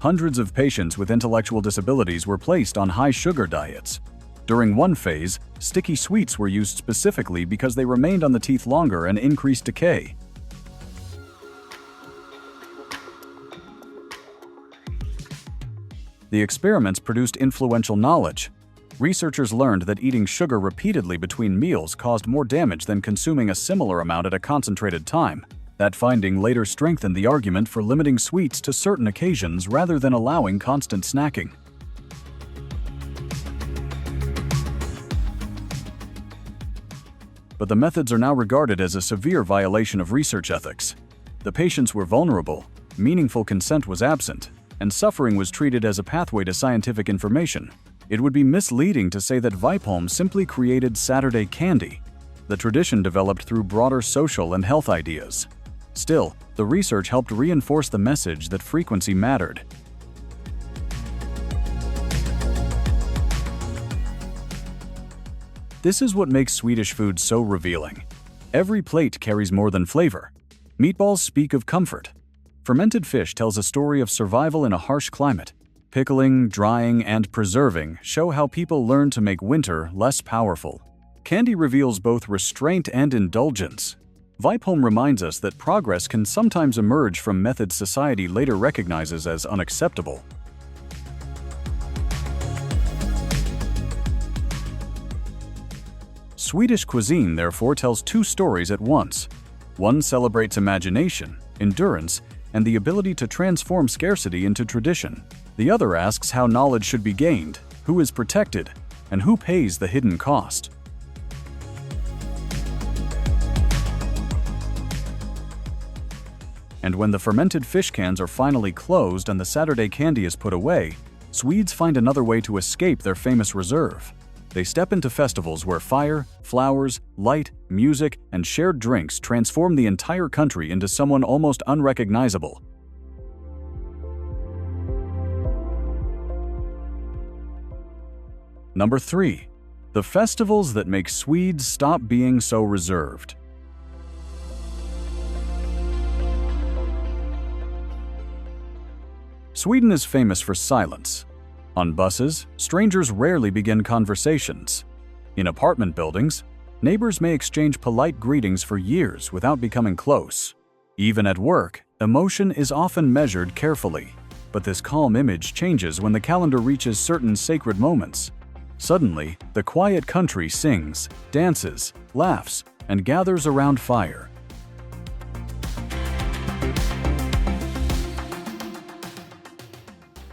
Hundreds of patients with intellectual disabilities were placed on high sugar diets. During one phase, sticky sweets were used specifically because they remained on the teeth longer and increased decay. The experiments produced influential knowledge. Researchers learned that eating sugar repeatedly between meals caused more damage than consuming a similar amount at a concentrated time. That finding later strengthened the argument for limiting sweets to certain occasions rather than allowing constant snacking. But the methods are now regarded as a severe violation of research ethics. The patients were vulnerable, meaningful consent was absent, and suffering was treated as a pathway to scientific information. It would be misleading to say that Vipholm simply created Saturday candy. The tradition developed through broader social and health ideas. Still, the research helped reinforce the message that frequency mattered. This is what makes Swedish food so revealing. Every plate carries more than flavor. Meatballs speak of comfort. Fermented fish tells a story of survival in a harsh climate. Pickling, drying, and preserving show how people learn to make winter less powerful. Candy reveals both restraint and indulgence. Vipholm reminds us that progress can sometimes emerge from methods society later recognizes as unacceptable. Swedish cuisine, therefore, tells two stories at once. One celebrates imagination, endurance, and the ability to transform scarcity into tradition. The other asks how knowledge should be gained, who is protected, and who pays the hidden cost. And when the fermented fish cans are finally closed and the Saturday candy is put away, Swedes find another way to escape their famous reserve. They step into festivals where fire, flowers, light, music, and shared drinks transform the entire country into someone almost unrecognizable. Number 3. The festivals that make Swedes stop being so reserved. Sweden is famous for silence. On buses, strangers rarely begin conversations. In apartment buildings, neighbors may exchange polite greetings for years without becoming close. Even at work, emotion is often measured carefully. But this calm image changes when the calendar reaches certain sacred moments. Suddenly, the quiet country sings, dances, laughs, and gathers around fire.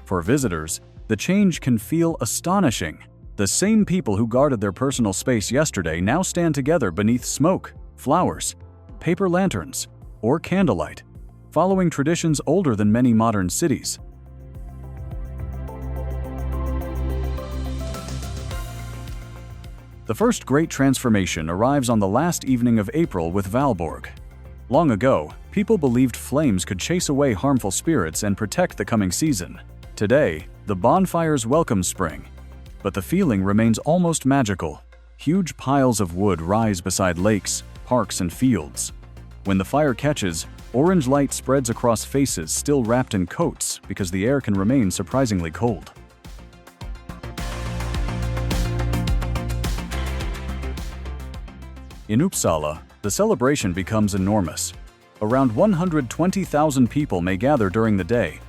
For visitors, the change can feel astonishing. The same people who guarded their personal space yesterday now stand together beneath smoke, flowers, paper lanterns, or candlelight, following traditions older than many modern cities. The first great transformation arrives on the last evening of April with Valborg. Long ago, people believed flames could chase away harmful spirits and protect the coming season. Today, the bonfires welcome spring, but the feeling remains almost magical. Huge piles of wood rise beside lakes, parks, and fields. When the fire catches, orange light spreads across faces still wrapped in coats because the air can remain surprisingly cold. In Uppsala, the celebration becomes enormous. Around 120,000 people may gather during the day,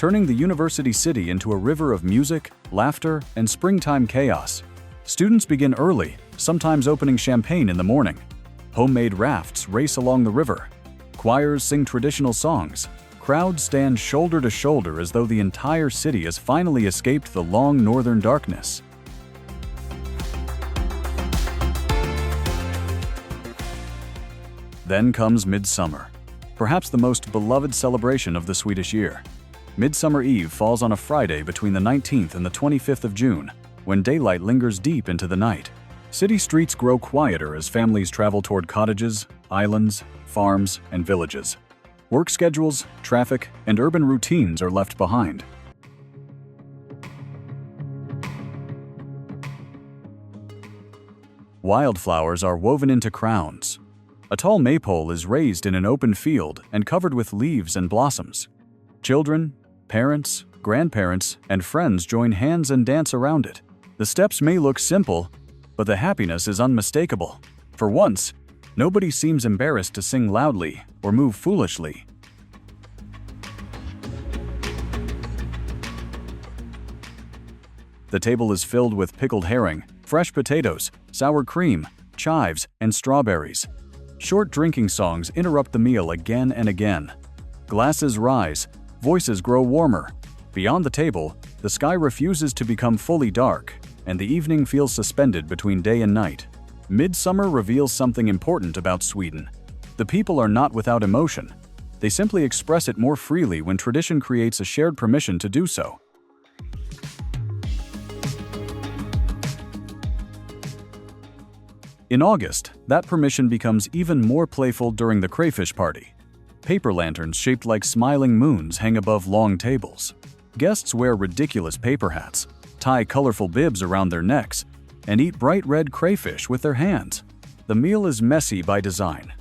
turning the university city into a river of music, laughter, and springtime chaos. Students begin early, sometimes opening champagne in the morning. Homemade rafts race along the river. Choirs sing traditional songs. Crowds stand shoulder to shoulder as though the entire city has finally escaped the long northern darkness. Then comes midsummer. perhaps the most beloved celebration of the Swedish year. Midsummer Eve falls on a Friday between the 19th and the 25th of June, when daylight lingers deep into the night. City streets grow quieter as families travel toward cottages, islands, farms, and villages. Work schedules, traffic, and urban routines are left behind. Wildflowers are woven into crowns. A tall maypole is raised in an open field and covered with leaves and blossoms. Children, parents, grandparents, and friends join hands and dance around it. The steps may look simple, but the happiness is unmistakable. For once, nobody seems embarrassed to sing loudly or move foolishly. The table is filled with pickled herring, fresh potatoes, sour cream, chives, and strawberries. Short drinking songs interrupt the meal again and again. Glasses rise, voices grow warmer. Beyond the table, the sky refuses to become fully dark, and the evening feels suspended between day and night. Midsummer reveals something important about Sweden. The people are not without emotion. They simply express it more freely when tradition creates a shared permission to do so. In August, that permission becomes even more playful during the crayfish party. Paper lanterns shaped like smiling moons hang above long tables. Guests wear ridiculous paper hats, tie colorful bibs around their necks, and eat bright red crayfish with their hands. The meal is messy by design.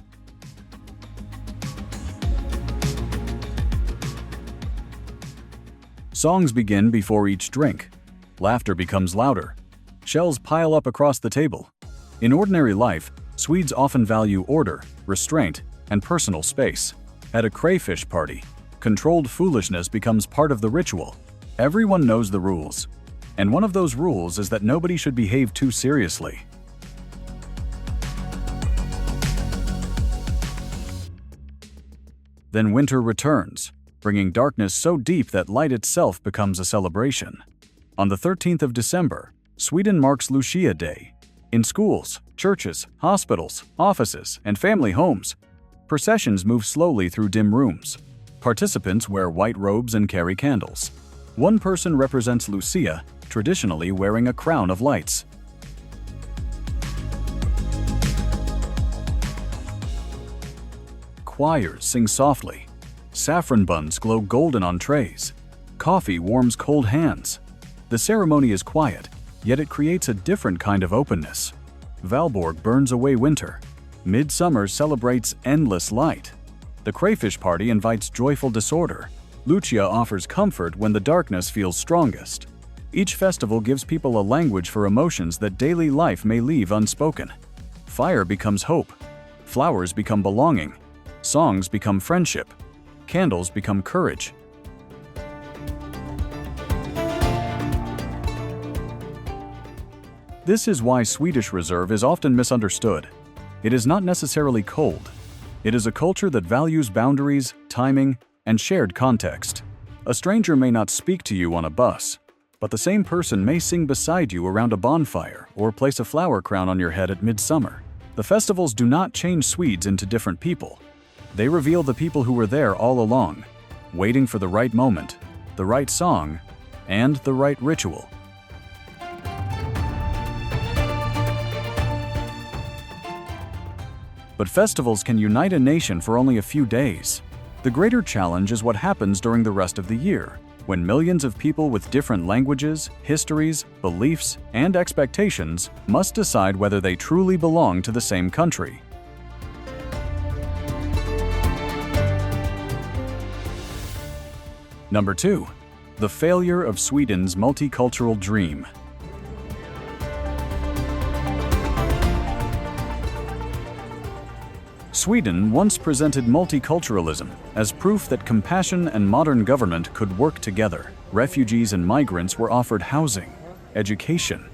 Songs begin before each drink. Laughter becomes louder. Shells pile up across the table. In ordinary life, Swedes often value order, restraint, and personal space. At a crayfish party, controlled foolishness becomes part of the ritual. Everyone knows the rules, and one of those rules is that nobody should behave too seriously. Then winter returns, bringing darkness so deep that light itself becomes a celebration. On the 13th of December, Sweden marks Lucia Day. In schools, churches, hospitals, offices, and family homes, processions move slowly through dim rooms. Participants wear white robes and carry candles. One person represents Lucia, traditionally wearing a crown of lights. Choirs sing softly. Saffron buns glow golden on trays. Coffee warms cold hands. The ceremony is quiet, yet it creates a different kind of openness. Valborg burns away winter. Midsummer celebrates endless light. The crayfish party invites joyful disorder. Lucia offers comfort when the darkness feels strongest. Each festival gives people a language for emotions that daily life may leave unspoken. Fire becomes hope. Flowers become belonging. Songs become friendship. Candles become courage. This is why Swedish Reserve is often misunderstood. It is not necessarily cold. It is a culture that values boundaries, timing, and shared context. A stranger may not speak to you on a bus, but the same person may sing beside you around a bonfire or place a flower crown on your head at midsummer. The festivals do not change Swedes into different people. They reveal the people who were there all along, waiting for the right moment, the right song, and the right ritual. But festivals can unite a nation for only a few days. The greater challenge is what happens during the rest of the year, when millions of people with different languages, histories, beliefs, and expectations must decide whether they truly belong to the same country. Number 2. The failure of Sweden's multicultural dream. Sweden once presented multiculturalism as proof that compassion and modern government could work together. Refugees and migrants were offered housing, education,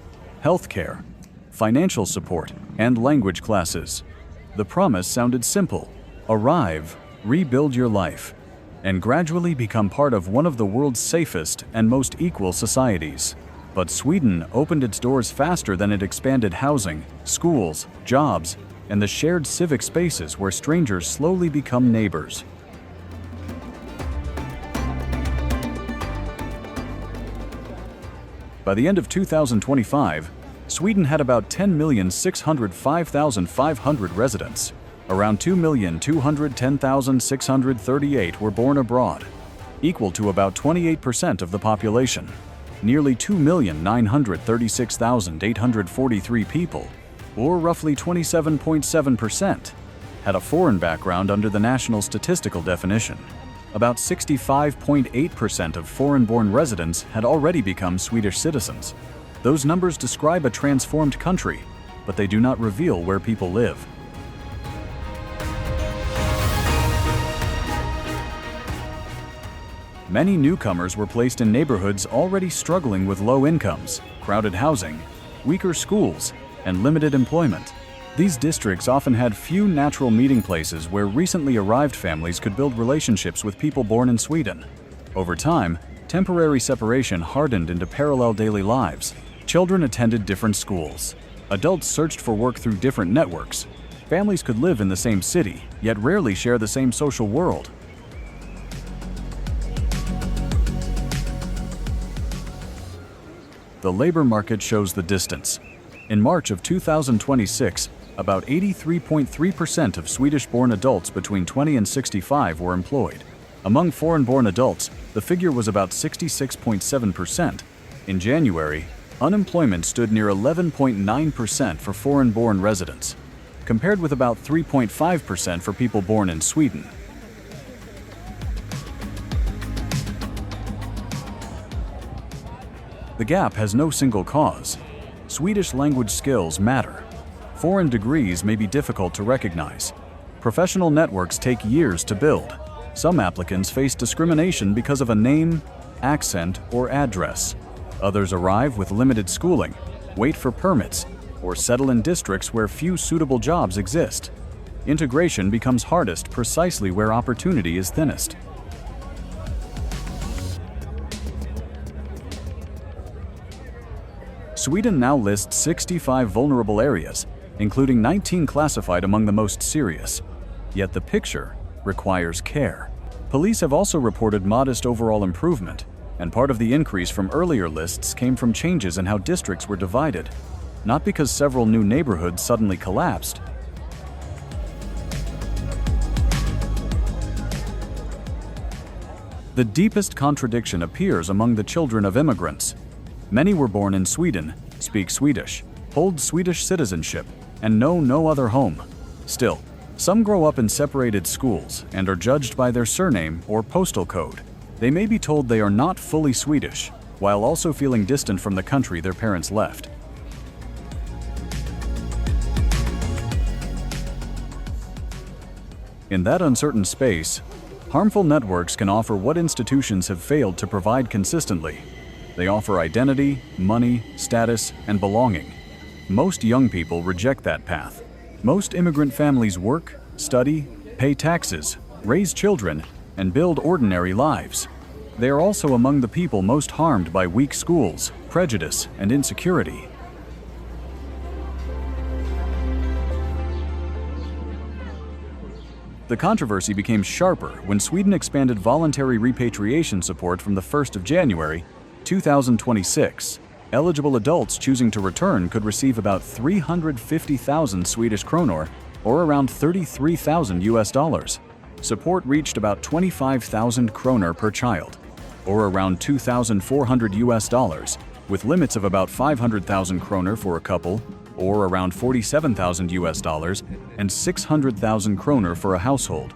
healthcare, financial support, and language classes. The promise sounded simple: arrive, rebuild your life, and gradually become part of one of the world's safest and most equal societies. But Sweden opened its doors faster than it expanded housing, schools, jobs, and the shared civic spaces where strangers slowly become neighbors. By the end of 2025, Sweden had about 10,605,500 residents. Around 2,210,638 were born abroad, equal to about 28% of the population. Nearly 2,936,843 people, or roughly 27.7%, had a foreign background under the national statistical definition. About 65.8% of foreign-born residents had already become Swedish citizens. Those numbers describe a transformed country, but they do not reveal where people live. Many newcomers were placed in neighborhoods already struggling with low incomes, crowded housing, weaker schools, and limited employment. These districts often had few natural meeting places where recently arrived families could build relationships with people born in Sweden. Over time, temporary separation hardened into parallel daily lives. Children attended different schools. Adults searched for work through different networks. Families could live in the same city, yet rarely share the same social world. The labor market shows the distance. In March of 2026, about 83.3% of Swedish-born adults between 20 and 65 were employed. Among foreign-born adults, the figure was about 66.7%. In January, unemployment stood near 11.9% for foreign-born residents, compared with about 3.5% for people born in Sweden. The gap has no single cause. Swedish language skills matter. Foreign degrees may be difficult to recognize. Professional networks take years to build. Some applicants face discrimination because of a name, accent, or address. Others arrive with limited schooling, wait for permits, or settle in districts where few suitable jobs exist. Integration becomes hardest precisely where opportunity is thinnest. Sweden now lists 65 vulnerable areas, including 19 classified among the most serious. Yet the picture requires care. Police have also reported modest overall improvement, and part of the increase from earlier lists came from changes in how districts were divided, not because several new neighborhoods suddenly collapsed. The deepest contradiction appears among the children of immigrants. Many were born in Sweden, speak Swedish, hold Swedish citizenship, and know no other home. Still, some grow up in separated schools and are judged by their surname or postal code. They may be told they are not fully Swedish, while also feeling distant from the country their parents left. In that uncertain space, harmful networks can offer what institutions have failed to provide consistently. They offer identity, money, status, and belonging. Most young people reject that path. Most immigrant families work, study, pay taxes, raise children, and build ordinary lives. They are also among the people most harmed by weak schools, prejudice, and insecurity. The controversy became sharper when Sweden expanded voluntary repatriation support from the 1st of January, 2026. Eligible adults choosing to return could receive about 350,000 Swedish kronor, or around $33,000. Support reached about 25,000 kronor per child, or around $2,400, with limits of about 500,000 kronor for a couple, or around $47,000, and 600,000 kronor for a household,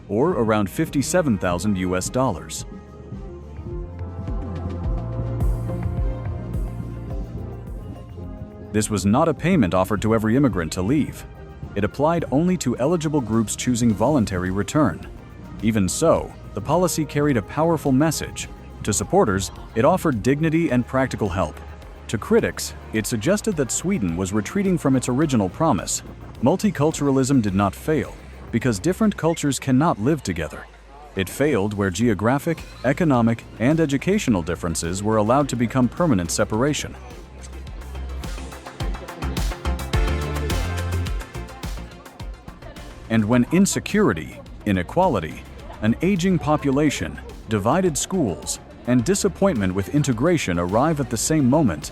or around $57,000. This was not a payment offered to every immigrant to leave. It applied only to eligible groups choosing voluntary return. Even so, the policy carried a powerful message. To supporters, it offered dignity and practical help. To critics, it suggested that Sweden was retreating from its original promise. Multiculturalism did not fail, because different cultures cannot live together. It failed where geographic, economic, and educational differences were allowed to become permanent separation. And when insecurity, inequality, an aging population, divided schools, and disappointment with integration arrive at the same moment,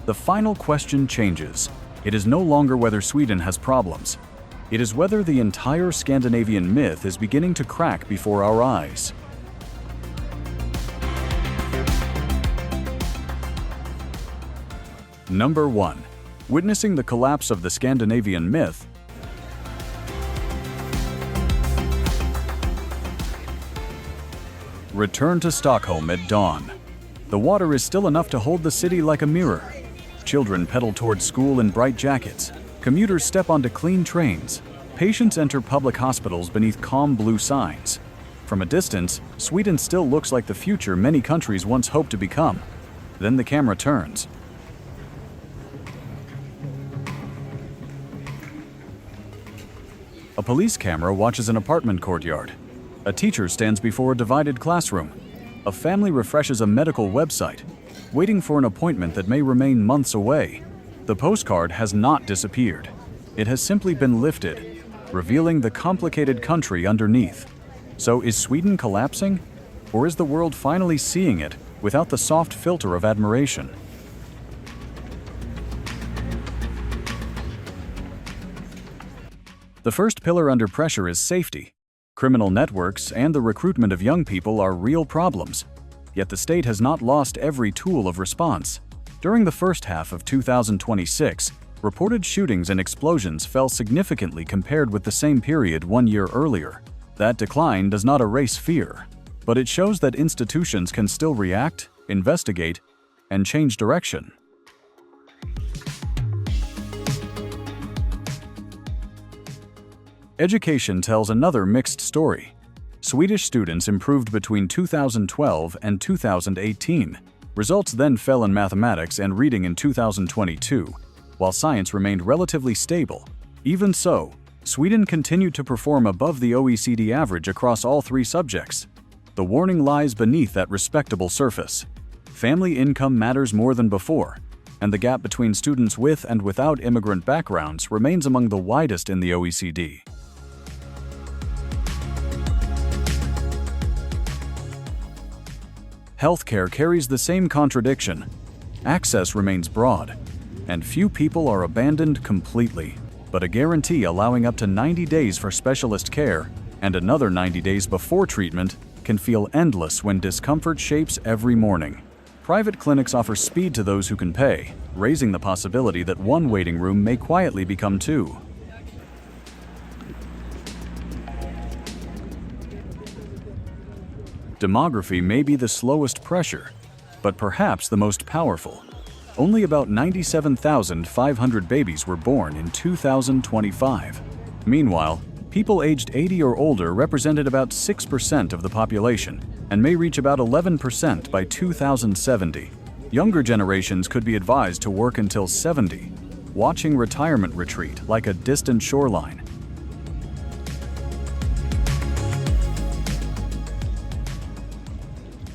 the final question changes. It is no longer whether Sweden has problems. It is whether the entire Scandinavian myth is beginning to crack before our eyes. Number 1. Witnessing the collapse of the Scandinavian myth. Return to Stockholm at dawn. The water is still enough to hold the city like a mirror. Children pedal towards school in bright jackets. Commuters step onto clean trains. Patients enter public hospitals beneath calm blue signs. From a distance, Sweden still looks like the future many countries once hoped to become. Then the camera turns. A police camera watches an apartment courtyard. A teacher stands before a divided classroom. A family refreshes a medical website, waiting for an appointment that may remain months away. The postcard has not disappeared. It has simply been lifted, revealing the complicated country underneath. So is Sweden collapsing? Or is the world finally seeing it without the soft filter of admiration? The first pillar under pressure is safety. Criminal networks and the recruitment of young people are real problems. Yet the state has not lost every tool of response. During the first half of 2026, reported shootings and explosions fell significantly compared with the same period 1 year earlier. That decline does not erase fear, but it shows that institutions can still react, investigate, and change direction. Education tells another mixed story. Swedish students improved between 2012 and 2018. Results then fell in mathematics and reading in 2022, while science remained relatively stable. Even so, Sweden continued to perform above the OECD average across all 3 subjects. The warning lies beneath that respectable surface. Family income matters more than before, and the gap between students with and without immigrant backgrounds remains among the widest in the OECD. Healthcare carries the same contradiction. Access remains broad, and few people are abandoned completely. But a guarantee allowing up to 90 days for specialist care and another 90 days before treatment can feel endless when discomfort shapes every morning. Private clinics offer speed to those who can pay, raising the possibility that one waiting room may quietly become 2. Demography may be the slowest pressure, but perhaps the most powerful. Only about 97,500 babies were born in 2025. Meanwhile, people aged 80 or older represented about 6% of the population and may reach about 11% by 2070. Younger generations could be advised to work until 70, watching retirement retreat like a distant shoreline.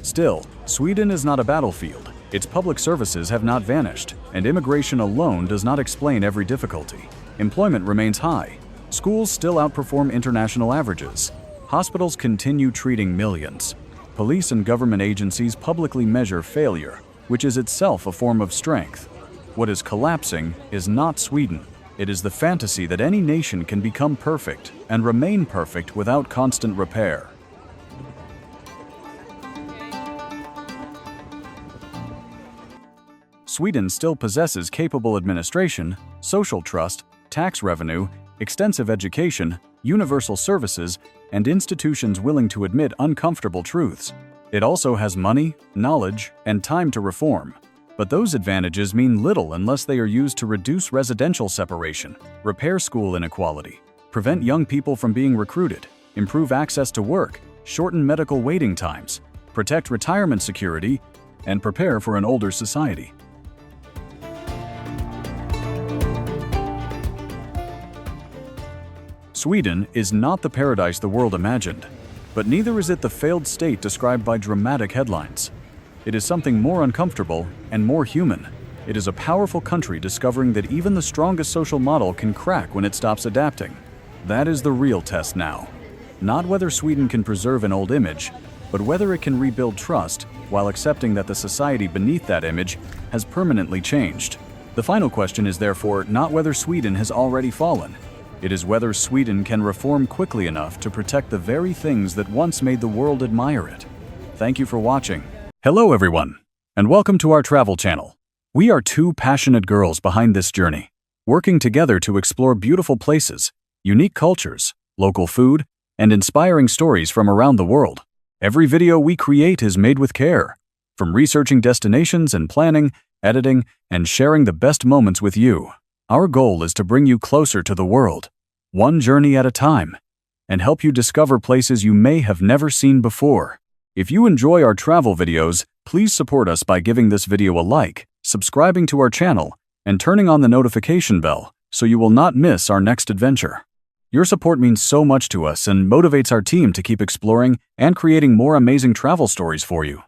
Still, Sweden is not a battlefield. Its public services have not vanished, and immigration alone does not explain every difficulty. Employment remains high. Schools still outperform international averages. Hospitals continue treating millions. Police and government agencies publicly measure failure, which is itself a form of strength. What is collapsing is not Sweden. It is the fantasy that any nation can become perfect and remain perfect without constant repair. Sweden still possesses capable administration, social trust, tax revenue, extensive education, universal services, and institutions willing to admit uncomfortable truths. It also has money, knowledge, and time to reform. But those advantages mean little unless they are used to reduce residential separation, repair school inequality, prevent young people from being recruited, improve access to work, shorten medical waiting times, protect retirement security, and prepare for an older society. Sweden is not the paradise the world imagined, but neither is it the failed state described by dramatic headlines. It is something more uncomfortable and more human. It is a powerful country discovering that even the strongest social model can crack when it stops adapting. That is the real test now. Not whether Sweden can preserve an old image, but whether it can rebuild trust while accepting that the society beneath that image has permanently changed. The final question is therefore not whether Sweden has already fallen. It is whether Sweden can reform quickly enough to protect the very things that once made the world admire it. Thank you for watching. Hello everyone, and welcome to our travel channel. We are two passionate girls behind this journey, working together to explore beautiful places, unique cultures, local food, and inspiring stories from around the world. Every video we create is made with care, from researching destinations and planning, editing, and sharing the best moments with you. Our goal is to bring you closer to the world, one journey at a time, and help you discover places you may have never seen before. If you enjoy our travel videos, please support us by giving this video a like, subscribing to our channel, and turning on the notification bell so you will not miss our next adventure. Your support means so much to us and motivates our team to keep exploring and creating more amazing travel stories for you.